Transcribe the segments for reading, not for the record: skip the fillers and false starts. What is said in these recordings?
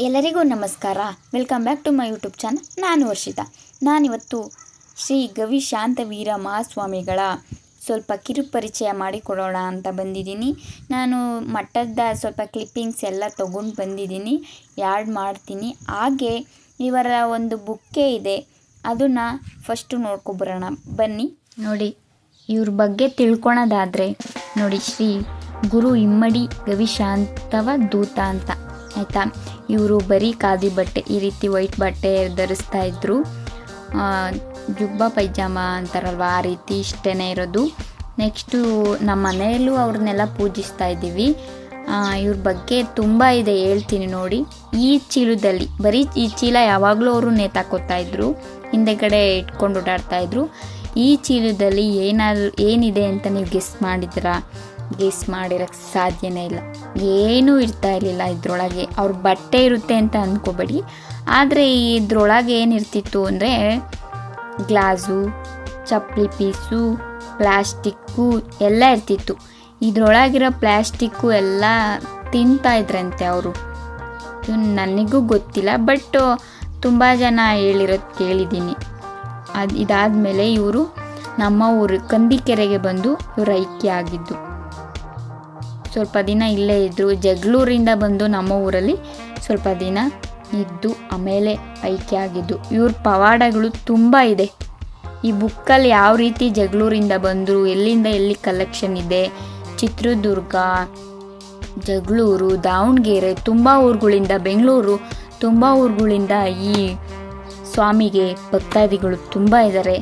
ಎಲ್ಲರಿಗೂ ನಮಸ್ಕಾರ. Welcome back to my YouTube channel. ನಾನು ವರ್ಷಿತಾ. ನಾನಿವತ್ತು ಶ್ರೀ ಗವಿ ಶಾಂತವೀರ ಮಹಾಸ್ವಾಮಿಗಳ ಸ್ವಲ್ಪ ಕಿರುಪರಿಚಯ ಮಾಡಿಕೊಡೋಣ ಅಂತ ಬಂದಿದ್ದೀನಿ. ನಾನು ಮಠದ ಸ್ವಲ್ಪ ಕ್ಲಿಪ್ಪಿಂಗ್ಸ್ ಎಲ್ಲ ತೊಗೊಂಡು ಬಂದಿದ್ದೀನಿ, ಯಾಡ್ ಮಾಡ್ತೀನಿ. ಹಾಗೆ ಇವರ ಒಂದು ಬುಕ್ಕೇ ಇದೆ, ಅದನ್ನು ಫಸ್ಟು ನೋಡ್ಕೊಬರೋಣ ಬನ್ನಿ. ನೋಡಿ, ಇವ್ರ ಬಗ್ಗೆ ತಿಳ್ಕೊಳೋದಾದರೆ ನೋಡಿ, ಶ್ರೀ ಗುರು ಇಮ್ಮಡಿ ಗವಿಶಾಂತವ ದೂತ ಅಂತ, ಆಯಿತಾ. ಇವರು ಬರೀ ಖಾದಿ ಬಟ್ಟೆ, ಈ ರೀತಿ ವೈಟ್ ಬಟ್ಟೆ ಧರಿಸ್ತಾ ಇದ್ರು, ಜುಬ್ಬ ಪೈಜಾಮ ಅಂತಾರಲ್ವ ಆ ರೀತಿ ಇಷ್ಟೇ ಇರೋದು. ನೆಕ್ಸ್ಟು ನಮ್ಮ ಮನೆಯಲ್ಲೂ ಅವ್ರನ್ನೆಲ್ಲ ಪೂಜಿಸ್ತಾ ಇದ್ದೀವಿ. ಇವ್ರ ಬಗ್ಗೆ ತುಂಬ ಇದೆ, ಹೇಳ್ತೀನಿ ನೋಡಿ. ಈ ಚೀಲದಲ್ಲಿ ಬರೀ ಈ ಚೀಲ ಯಾವಾಗಲೂ ಅವರು ನೇತಾಕೋತಾ ಇದ್ರು, ಹಿಂದೆಗಡೆ ಇಟ್ಕೊಂಡು ಓಡಾಡ್ತಾಯಿದ್ರು. ಈ ಚೀಲದಲ್ಲಿ ಏನಿದೆ ಅಂತ ನೀವು ಗೆಸ್ ಮಾಡಿರೋಕ್ಕೆ ಸಾಧ್ಯನೇ ಇಲ್ಲ. ಏನೂ ಇರ್ತಾ ಇರಲಿಲ್ಲ ಇದ್ರೊಳಗೆ. ಅವ್ರ ಬಟ್ಟೆ ಇರುತ್ತೆ ಅಂತ ಅಂದ್ಕೋಬೇಡಿ, ಆದರೆ ಇದ್ರೊಳಗೆ ಏನಿರ್ತಿತ್ತು ಅಂದರೆ ಗ್ಲಾಸು, ಚಪ್ಪಲಿ ಪೀಸು, ಪ್ಲ್ಯಾಸ್ಟಿಕ್ಕು ಎಲ್ಲ ಇರ್ತಿತ್ತು. ಇದ್ರೊಳಗಿರೋ ಪ್ಲ್ಯಾಸ್ಟಿಕ್ಕು ಎಲ್ಲ ತಿಂತಾ ಇದ್ರಂತೆ ಅವರು. ನನಗೂ ಗೊತ್ತಿಲ್ಲ, ಬಟ್ ತುಂಬ ಜನ ಹೇಳಿರೋದು ಕೇಳಿದ್ದೀನಿ. ಇದಾದಮೇಲೆ ಇವರು ನಮ್ಮ ಊರು ಕಂದಿಕೆರೆಗೆ ಬಂದು ಇವರು ಐಕ್ಯ ಆಗಿದ್ದು. ಸ್ವಲ್ಪ ದಿನ ಇಲ್ಲೇ ಇದ್ದರು. ಜಗಳೂರಿಂದ ಬಂದು ನಮ್ಮ ಊರಲ್ಲಿ ಸ್ವಲ್ಪ ದಿನ ಇದ್ದು ಆಮೇಲೆ ಐಕ್ಯ ಆಗಿದ್ದು. ಇವ್ರ ಪವಾಡಗಳು ತುಂಬ ಇದೆ. ಈ ಬುಕ್ಕಲ್ಲಿ ಯಾವ ರೀತಿ ಜಗಳೂರಿಂದ ಬಂದರು, ಎಲ್ಲಿಂದ ಎಲ್ಲಿ ಕಲೆಕ್ಷನ್ ಇದೆ, ಚಿತ್ರದುರ್ಗ, ಜಗಳೂರು, ದಾವಣಗೆರೆ, ತುಂಬ ಊರುಗಳಿಂದ, ಬೆಂಗಳೂರು, ತುಂಬ ಊರುಗಳಿಂದ ಈ ಸ್ವಾಮಿಗೆ ಭಕ್ತಾದಿಗಳು ತುಂಬ ಇದ್ದಾರೆ.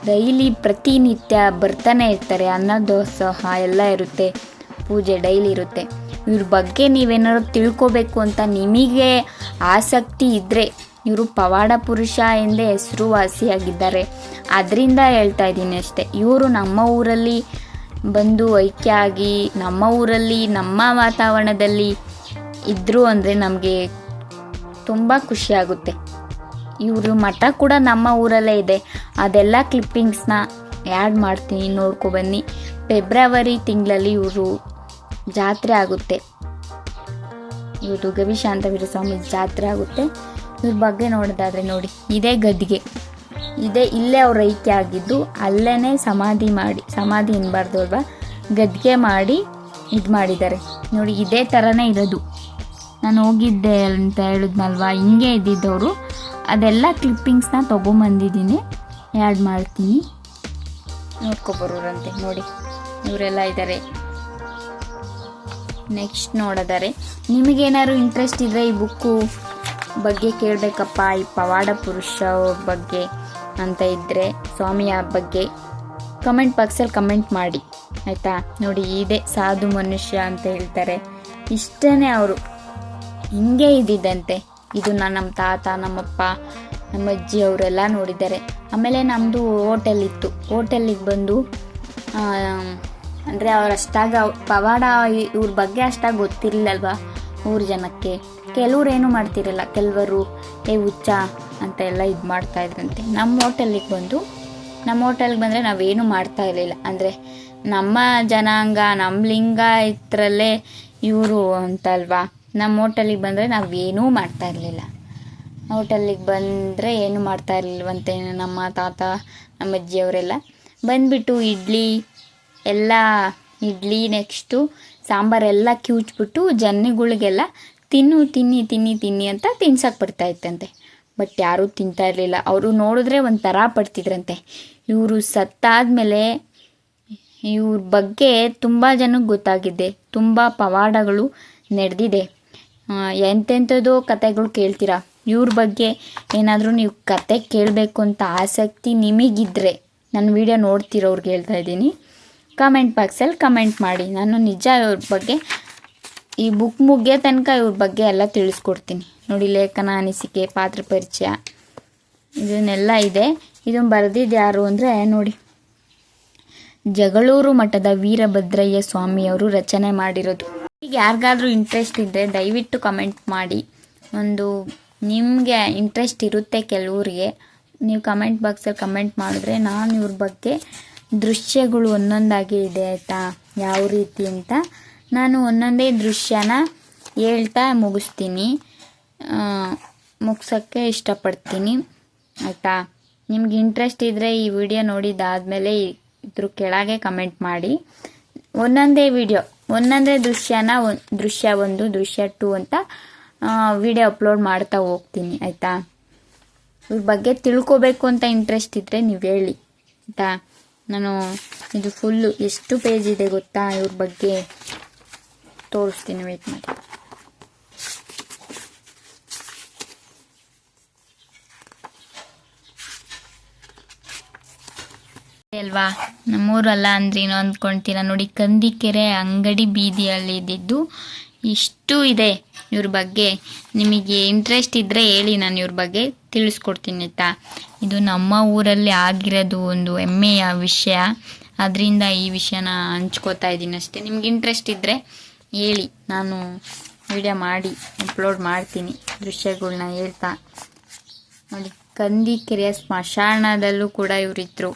ಡೈಲಿ ಪ್ರತಿನಿತ್ಯ ಬರ್ತಾನೆ ಇರ್ತಾರೆ. ಅನ್ನದಾಸೋಹ ಎಲ್ಲ ಇರುತ್ತೆ, ಪೂಜೆ ಡೈಲಿ ಇರುತ್ತೆ. ಇವ್ರ ಬಗ್ಗೆ ನೀವೇನಾದ್ರು ತಿಳ್ಕೊಬೇಕು ಅಂತ ನಿಮಗೆ ಆಸಕ್ತಿ ಇದ್ದರೆ, ಇವರು ಪವಾಡ ಪುರುಷ ಎಂದೇ ಹೆಸರುವಾಸಿಯಾಗಿದ್ದಾರೆ. ಅದರಿಂದ ಹೇಳ್ತಾ ಇದ್ದೀನಿ ಅಷ್ಟೇ. ಇವರು ನಮ್ಮ ಊರಲ್ಲಿ ಬಂದು ಐಕ್ಯ ಆಗಿ ನಮ್ಮ ಊರಲ್ಲಿ ನಮ್ಮ ವಾತಾವರಣದಲ್ಲಿ ಇದ್ದರು ಅಂದರೆ ನಮಗೆ ತುಂಬ ಖುಷಿಯಾಗುತ್ತೆ. ಇವರು ಮಠ ಕೂಡ ನಮ್ಮ ಊರಲ್ಲೇ ಇದೆ. ಅದೆಲ್ಲ ಕ್ಲಿಪ್ಪಿಂಗ್ಸ್ನ ಆ್ಯಡ್ ಮಾಡ್ತೀನಿ, ನೋಡ್ಕೊಬನ್ನಿ. ಫೆಬ್ರವರಿ ತಿಂಗಳಲ್ಲಿ ಇವರು ಜಾತ್ರೆ ಆಗುತ್ತೆ. ಇವರು ಗವಿಶಾಂತವೀರ ಸ್ವಾಮಿ ಜಾತ್ರೆ ಆಗುತ್ತೆ. ಇವ್ರ ಬಗ್ಗೆ ನೋಡೋದಾದರೆ ನೋಡಿ, ಇದೇ ಗದ್ಗೆ ಇದೆ, ಇಲ್ಲೇ ಅವ್ರು ಐಕ್ಯ ಆಗಿದ್ದು. ಅಲ್ಲೇ ಸಮಾಧಿ ಎನ್ನಬಾರ್ದು ಅಲ್ವಾ, ಗದ್ಗೆ ಮಾಡಿ ಇದು ಮಾಡಿದ್ದಾರೆ ನೋಡಿ. ಇದೇ ಥರನೇ ಇರೋದು. ನಾನು ಹೋಗಿದ್ದೆ ಅಂತ ಹೇಳಿದ್ನಲ್ವ, ಹಿಂಗೆ ಇದ್ದಿದ್ದವರು. ಅದೆಲ್ಲ ಕ್ಲಿಪ್ಪಿಂಗ್ಸ್ನ ತೊಗೊಂಬಂದಿದ್ದೀನಿ, ಆ್ಯಡ್ ಮಾಡ್ತೀನಿ, ನೋಡ್ಕೊಬರೋರಂತೆ. ನೋಡಿ, ಇವರೆಲ್ಲ ಇದ್ದಾರೆ. ನೆಕ್ಸ್ಟ್ ನೋಡೋದಾರೆ, ನಿಮಗೇನಾದ್ರು ಇಂಟ್ರೆಸ್ಟ್ ಇದ್ದರೆ ಈ ಬುಕ್ಕು ಬಗ್ಗೆ ಕೇಳಬೇಕಪ್ಪ, ಈ ಪವಾಡ ಪುರುಷ ಬಗ್ಗೆ ಅಂತ ಇದ್ದರೆ, ಸ್ವಾಮಿಯ ಬಗ್ಗೆ ಕಮೆಂಟ್ ಬಾಕ್ಸಲ್ಲಿ ಕಮೆಂಟ್ ಮಾಡಿ, ಆಯಿತಾ. ನೋಡಿ, ಇದೇ ಸಾಧು ಮನುಷ್ಯ ಅಂತ ಹೇಳ್ತಾರೆ. ಇಷ್ಟೇ ಅವರು ಹಿಂಗೆ ಇದ್ದಿದ್ದಂತೆ. ಇದು ನಮ್ಮ ತಾತ, ನಮ್ಮಪ್ಪ, ನಮ್ಮ ಅಜ್ಜಿ ಅವರೆಲ್ಲ ನೋಡಿದ್ದಾರೆ. ಆಮೇಲೆ ನಮ್ಮದು ಹೋಟೆಲ್ ಇತ್ತು. ಹೋಟೆಲ್ಲಿಗೆ ಬಂದು ಅಂದರೆ ಅವರಷ್ಟಾಗ ಪವಾಡ ಇವ್ರ ಬಗ್ಗೆ ಅಷ್ಟಾಗಿ ಗೊತ್ತಿರಲಿಲ್ಲಲ್ವ ಊರು ಜನಕ್ಕೆ. ಕೆಲವ್ರು ಏನು ಮಾಡ್ತಿರಲ್ಲ, ಕೆಲವರು ಹುಚ್ಚ ಅಂತ ಎಲ್ಲ ಇದು ಮಾಡ್ತಾಯಿದ್ರಂತೆ. ನಮ್ಮ ಹೋಟೆಲ್ಲಿಗೆ ಬಂದರೆ ನಾವೇನು ಮಾಡ್ತಾ ಇರಲಿಲ್ಲ. ಅಂದರೆ ನಮ್ಮ ಜನಾಂಗ, ನಮ್ಮ ಲಿಂಗ ಇದ್ರಲ್ಲೇ ಇವರು ಅಂತಲ್ವಾ. ನಮ್ಮ ಹೋಟೆಲಿಗೆ ಬಂದರೆ ನಾವೇನೂ ಮಾಡ್ತಾ ಇರಲಿಲ್ಲ. ಹೋಟೆಲಿಗೆ ಬಂದರೆ ಏನು ಮಾಡ್ತಾ ಇರಲಿಲ್ವಂತೆ ನಮ್ಮ ತಾತ, ನಮ್ಮ ಅಜ್ಜಿಯವರೆಲ್ಲ. ಬಂದುಬಿಟ್ಟು ಇಡ್ಲಿ ನೆಕ್ಸ್ಟು ಸಾಂಬಾರೆಲ್ಲ ಕಿವುಚ್ಬಿಟ್ಟು ಜನಗಳಿಗೆಲ್ಲ ತಿನ್ನಿ ಅಂತ ತಿನ್ಸಕ್ಕೆ ಬರ್ತಾಯಿತ್ತಂತೆ. ಬಟ್ ಯಾರೂ ತಿಂತಾ ಇರಲಿಲ್ಲ. ಅವರು ನೋಡಿದ್ರೆ ಒಂಥರ ಪಡ್ತಿದ್ರಂತೆ. ಇವರು ಸತ್ತಾದಮೇಲೆ ಇವ್ರ ಬಗ್ಗೆ ತುಂಬ ಜನಕ್ಕೆ ಗೊತ್ತಾಗಿದೆ. ತುಂಬ ಪವಾಡಗಳು ನಡೆದಿದೆ. ಎಂತೆಂಥದ್ದೋ ಕತೆಗಳು ಕೇಳ್ತೀರಾ. ಇವ್ರ ಬಗ್ಗೆ ಏನಾದರೂ ನೀವು ಕತೆ ಕೇಳಬೇಕು ಅಂತ ಆಸಕ್ತಿ ನಿಮಗಿದ್ರೆ, ನನ್ನ ವಿಡಿಯೋ ನೋಡ್ತಿರೋರ್ಗೆ ಹೇಳ್ತಾ ಇದ್ದೀನಿ, ಕಮೆಂಟ್ ಬಾಕ್ಸಲ್ಲಿ ಕಮೆಂಟ್ ಮಾಡಿ. ನಾನು ನಿಜ ಇವ್ರ ಬಗ್ಗೆ ಈ ಬುಕ್ ಮುಗಿಯೋ ತನಕ ಇವ್ರ ಬಗ್ಗೆ ಎಲ್ಲ ತಿಳಿಸ್ಕೊಡ್ತೀನಿ. ನೋಡಿ, ಲೇಖನ, ಅನಿಸಿಕೆ, ಪಾತ್ರ ಪರಿಚಯ ಇದನ್ನೆಲ್ಲ ಇದೆ. ಇದನ್ನು ಬರೆದಿದ್ದು ಯಾರು ಅಂದರೆ ನೋಡಿ, ಜಗಳೂರು ಮಠದ ವೀರಭದ್ರಯ್ಯ ಸ್ವಾಮಿಯವರು ರಚನೆ ಮಾಡಿರೋದು. ಈಗ ಯಾರಿಗಾದ್ರೂ ಇಂಟ್ರೆಸ್ಟ್ ಇದ್ದರೆ ದಯವಿಟ್ಟು ಕಮೆಂಟ್ ಮಾಡಿ. ನಿಮಗೆ ಇಂಟ್ರೆಸ್ಟ್ ಇರುತ್ತೆ ಕೆಲವ್ರಿಗೆ, ನೀವು ಕಮೆಂಟ್ ಬಾಕ್ಸಲ್ಲಿ ಕಮೆಂಟ್ ಮಾಡಿದ್ರೆ ನಾನು ಇವ್ರ ಬಗ್ಗೆ ದೃಶ್ಯಗಳು ಒಂದೊಂದಾಗಿ ಇದೆ, ಆಯಿತಾ, ಯಾವ ರೀತಿ ಅಂತ ನಾನು ಒಂದೊಂದೇ ದೃಶ್ಯನ ಹೇಳ್ತಾ ಮುಗಿಸ್ತೀನಿ, ಮುಗ್ಸೋಕ್ಕೆ ಇಷ್ಟಪಡ್ತೀನಿ ಆಯಿತಾ. ನಿಮ್ಗೆ ಇಂಟ್ರೆಸ್ಟ್ ಇದ್ದರೆ ಈ ವಿಡಿಯೋ ನೋಡಿದ್ದಾದಮೇಲೆ ಇದ್ರ ಕೆಳಗೆ ಕಮೆಂಟ್ ಮಾಡಿ. ಒಂದೊಂದೇ ವಿಡಿಯೋ, ಒಂದೊಂದೇ ದೃಶ್ಯ 1 ದೃಶ್ಯ 2 ಅಂತ ವಿಡಿಯೋ ಅಪ್ಲೋಡ್ ಮಾಡ್ತಾ ಹೋಗ್ತೀನಿ ಆಯಿತಾ. ಇವ್ರ ಬಗ್ಗೆ ತಿಳ್ಕೊಬೇಕು ಅಂತ ಇಂಟ್ರೆಸ್ಟ್ ಇದ್ದರೆ ನೀವು ಹೇಳಿ ಆಯಿತಾ. ನಾನು ಇದು ಫುಲ್ಲು ಎಷ್ಟು ಪೇಜ್ ಇದೆ ಗೊತ್ತಾ, ಇವ್ರ ಬಗ್ಗೆ ತೋರಿಸ್ತೀನಿ, ವೇಟ್ ಮಾಡಿ. ಅಲ್ವಾ, ನಮ್ಮೂರಲ್ಲ ಅಂದ್ರೆ ಏನೋ ಅಂದ್ಕೊಳ್ತೀರ ನೋಡಿ. ಕಂದಿಕೆರೆ ಅಂಗಡಿ ಬೀದಿಯಲ್ಲಿ ಇದ್ದಿದ್ದು ಇಷ್ಟು ಇದೆ. ಇವ್ರ ಬಗ್ಗೆ ನಿಮಗೆ ಇಂಟ್ರೆಸ್ಟ್ ಇದ್ದರೆ ಹೇಳಿ, ನಾನು ಇವ್ರ ಬಗ್ಗೆ ತಿಳಿಸ್ಕೊಡ್ತೀನಿ ಆಯಿತಾ. ಇದು ನಮ್ಮ ಊರಲ್ಲಿ ಆಗಿರೋದು ಒಂದು ಹೆಮ್ಮೆಯ ವಿಷಯ, ಅದರಿಂದ ಈ ವಿಷಯನ ಹಂಚ್ಕೋತಾ ಇದ್ದೀನಿ ಅಷ್ಟೇ. ನಿಮ್ಗೆ ಇಂಟ್ರೆಸ್ಟ್ ಇದ್ದರೆ ಹೇಳಿ, ನಾನು ವಿಡಿಯೋ ಮಾಡಿ ಅಪ್ಲೋಡ್ ಮಾಡ್ತೀನಿ ದೃಶ್ಯಗಳನ್ನ ಹೇಳ್ತಾ. ನೋಡಿ, ಕಂದಿಕೆರೆಯ ಸ್ಮಶಾನದಲ್ಲೂ ಕೂಡ ಇವರಿದ್ರು.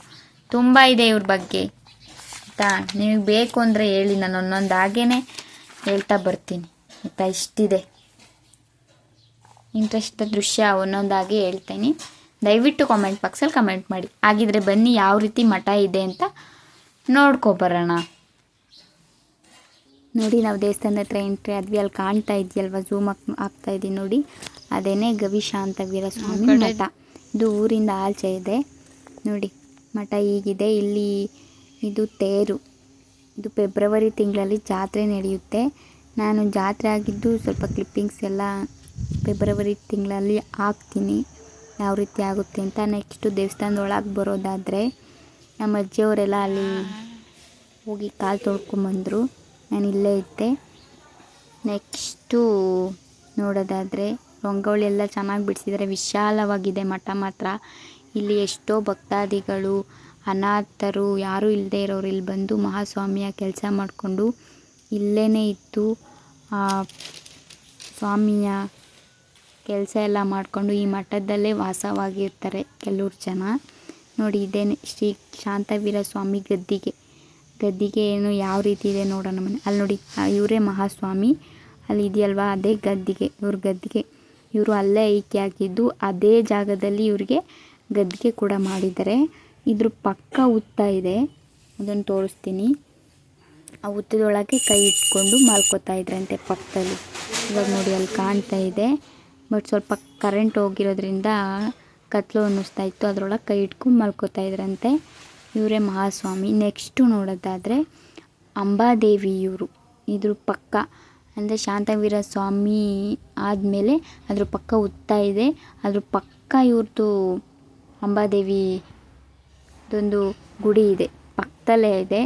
ತುಂಬ ಇದೆ ಇವ್ರ ಬಗ್ಗೆ ಆಯಿತಾ. ನಿಮಗೆ ಬೇಕು ಅಂದರೆ ಹೇಳಿ, ನಾನು ಒಂದೊಂದಾಗೇ ಹೇಳ್ತಾ ಬರ್ತೀನಿ ಆಯಿತಾ. ಇಷ್ಟಿದೆ, ಇಂಟ್ರೆಸ್ಟ್ ದೃಶ್ಯ ಒಂದೊಂದಾಗಿ ಹೇಳ್ತೀನಿ. ದಯವಿಟ್ಟು ಕಾಮೆಂಟ್ ಬಾಕ್ಸಲ್ಲಿ ಕಮೆಂಟ್ ಮಾಡಿ. ಹಾಗಿದ್ರೆ ಬನ್ನಿ ಯಾವ ರೀತಿ ಮಠ ಇದೆ ಅಂತ ನೋಡ್ಕೊಬರೋಣ. ನೋಡಿ, ನಾವು ದೇವಸ್ಥಾನದ ಹತ್ರ ಎಂಟ್ರಿ ಆದ್ವಿ. ಅಲ್ಲಿ ಕಾಣ್ತಾ ಇದೆಯಲ್ವ, ಝೂಮ್ ಆಗ್ತಾ ಇದ್ದೀನಿ ನೋಡಿ, ಅದೇನೇ ಗವಿಶಾಂತವೀರ ಸ್ವಾಮಿ ಮಠ. ಇದು ಊರಿಂದ ಆಚೆ ಇದೆ ನೋಡಿ. ಮಠ ಹೀಗಿದೆ. ಇಲ್ಲಿ ಇದು ತೇರು. ಇದು ಫೆಬ್ರವರಿ ತಿಂಗಳಲ್ಲಿ ಜಾತ್ರೆ ನಡೆಯುತ್ತೆ. ನಾನು ಜಾತ್ರೆ ಆಗಿದ್ದು ಸ್ವಲ್ಪ ಕ್ಲಿಪ್ಪಿಂಗ್ಸ್ ಎಲ್ಲ ಫೆಬ್ರವರಿ ತಿಂಗಳಲ್ಲಿ ಹಾಕ್ತೀನಿ, ಯಾವ ರೀತಿ ಆಗುತ್ತೆ ಅಂತ. ನೆಕ್ಸ್ಟು ದೇವಸ್ಥಾನದೊಳಗೆ ಬರೋದಾದರೆ ನಮ್ಮ ಅಜ್ಜಿಯವರೆಲ್ಲ ಅಲ್ಲಿ ಹೋಗಿ ಕಾಲು ತೊಳ್ಕೊಂಬಂದರು, ನಾನು ಇಲ್ಲೇ ಇದ್ದೆ. ನೆಕ್ಸ್ಟು ನೋಡೋದಾದರೆ ರಂಗೋಲಿ ಎಲ್ಲ ಚೆನ್ನಾಗಿ ಬಿಡಿಸಿದ್ದಾರೆ, ವಿಶಾಲವಾಗಿದೆ ಮಠ ಮಾತ್ರ. ಇಲ್ಲಿ ಎಷ್ಟೋ ಭಕ್ತಾದಿಗಳು, ಅನಾಥರು, ಯಾರೂ ಇಲ್ಲದೆ ಇರೋರು ಇಲ್ಲಿ ಬಂದು ಮಹಾಸ್ವಾಮಿಯ ಕೆಲಸ ಮಾಡಿಕೊಂಡು ಇಲ್ಲೇ ಇದ್ದು ಸ್ವಾಮಿಯ ಕೆಲಸ ಎಲ್ಲ ಮಾಡಿಕೊಂಡು ಈ ಮಠದಲ್ಲೇ ವಾಸವಾಗಿರ್ತಾರೆ ಕೆಲವ್ರು ಜನ. ನೋಡಿ, ಇದೇನೆ ಶ್ರೀ ಶಾಂತವೀರ ಸ್ವಾಮಿ ಗದ್ದಿಗೆ ಏನು ಯಾವ ರೀತಿ ಇದೆ ನೋಡೋಣ ಮನೆ. ಅಲ್ಲಿ ನೋಡಿ, ಇವರೇ ಮಹಾಸ್ವಾಮಿ, ಅಲ್ಲಿ ಇದೆಯಲ್ವಾ ಅದೇ ಗದ್ದಿಗೆ, ಇವ್ರ ಗದ್ದಿಗೆ. ಇವರು ಅಲ್ಲೇ ಐಕ್ಯ ಆಗಿದ್ದು ಅದೇ ಜಾಗದಲ್ಲಿ ಇವ್ರಿಗೆ ಗದ್ದಿಗೆ ಕೂಡ ಮಾಡಿದ್ದಾರೆ. ಇದ್ರ ಪಕ್ಕ ಹುತ್ತ ಇದೆ, ಅದನ್ನು ತೋರಿಸ್ತೀನಿ. ಆ ಹುತ್ತದೊಳಗೆ ಕೈ ಇಟ್ಕೊಂಡು ಮಲ್ಕೋತಾ ಇದ್ರಂತೆ ಪಕ್ಕದಲ್ಲಿ. ಇವಾಗ ನೋಡಿ, ಅಲ್ಲಿ ಕಾಣ್ತಾ ಇದೆ. ಬಟ್ ಸ್ವಲ್ಪ ಕರೆಂಟ್ ಹೋಗಿರೋದ್ರಿಂದ ಕತ್ಲು ಅನ್ನಿಸ್ತಾ ಇತ್ತು, ಅದರೊಳಗೆ ಕೈ ಇಟ್ಕೊಂಡು ಮಲ್ಕೋತಾ ಇದ್ರಂತೆ. ಇವರೇ ಮಹಾಸ್ವಾಮಿ. ನೆಕ್ಸ್ಟು ನೋಡೋದಾದರೆ ಅಂಬಾದೇವಿ ಇವರು. ಇದ್ರ ಪಕ್ಕ ಅಂದರೆ ಶಾಂತವೀರ ಸ್ವಾಮಿ ಆದಮೇಲೆ ಅದ್ರ ಪಕ್ಕ ಹುತ್ತ ಇದೆ, ಅದ್ರ ಪಕ್ಕ ಇವ್ರದ್ದು ಅಂಬಾದೇವಿ ಇದೊಂದು ಗುಡಿ ಇದೆ, ಪಕ್ಕದಲ್ಲೇ ಇದೆ.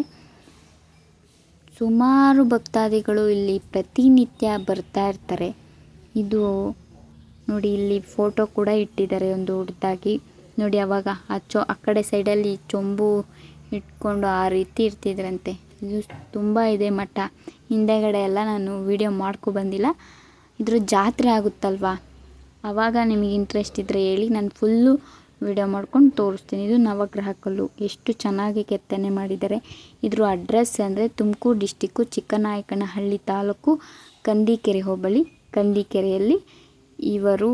ಸುಮಾರು ಭಕ್ತಾದಿಗಳು ಇಲ್ಲಿ ಪ್ರತಿನಿತ್ಯ ಬರ್ತಾ ಇರ್ತಾರೆ. ಇದು ನೋಡಿ, ಇಲ್ಲಿ ಫೋಟೋ ಕೂಡ ಇಟ್ಟಿದ್ದಾರೆ ಒಂದು ದೊಡ್ಡದಾಗಿ ನೋಡಿ. ಅವಾಗ ಆ ಕಡೆ ಸೈಡಲ್ಲಿ ಚೊಂಬು ಇಟ್ಕೊಂಡು ಆ ರೀತಿ ಇರ್ತಿದ್ರಂತೆ. ಇದು ತುಂಬ ಇದೆ ಮಠ. ಹಿಂದೆಗಡೆ ಎಲ್ಲ ನಾನು ವಿಡಿಯೋ ಬಂದಿಲ್ಲ. ಇದ್ರ ಜಾತ್ರೆ ಆಗುತ್ತಲ್ವ, ಆವಾಗ ನಿಮಗೆ ಇಂಟ್ರೆಸ್ಟ್ ಇದ್ದರೆ ಹೇಳಿ, ನಾನು ಫುಲ್ಲು ವಿಡಿಯೋ ಮಾಡ್ಕೊಂಡು ತೋರಿಸ್ತೀನಿ. ಇದು ನವಗ್ರಹ ಕಲ್ಲು, ಎಷ್ಟು ಚೆನ್ನಾಗಿ ಕೆತ್ತನೆ ಮಾಡಿದ್ದಾರೆ. ಇದ್ರ ಅಡ್ರೆಸ್ ಅಂದರೆ ತುಮಕೂರು ಡಿಸ್ಟಿಕ್ಕು ಚಿಕ್ಕನಾಯಕನಹಳ್ಳಿ ತಾಲೂಕು ಕಂದಿಕೆರೆ ಹೋಬಳಿ ಕಂದಿಕೆರೆಯಲ್ಲಿ ಇವರು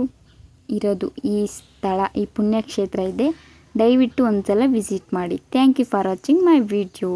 ಇರೋದು. ಈ ಸ್ಥಳ, ಈ ಪುಣ್ಯಕ್ಷೇತ್ರ ಇದೆ. ದಯವಿಟ್ಟು ಒಂದ್ಸಲ ವಿಸಿಟ್ ಮಾಡಿ. Thank you for watching my video.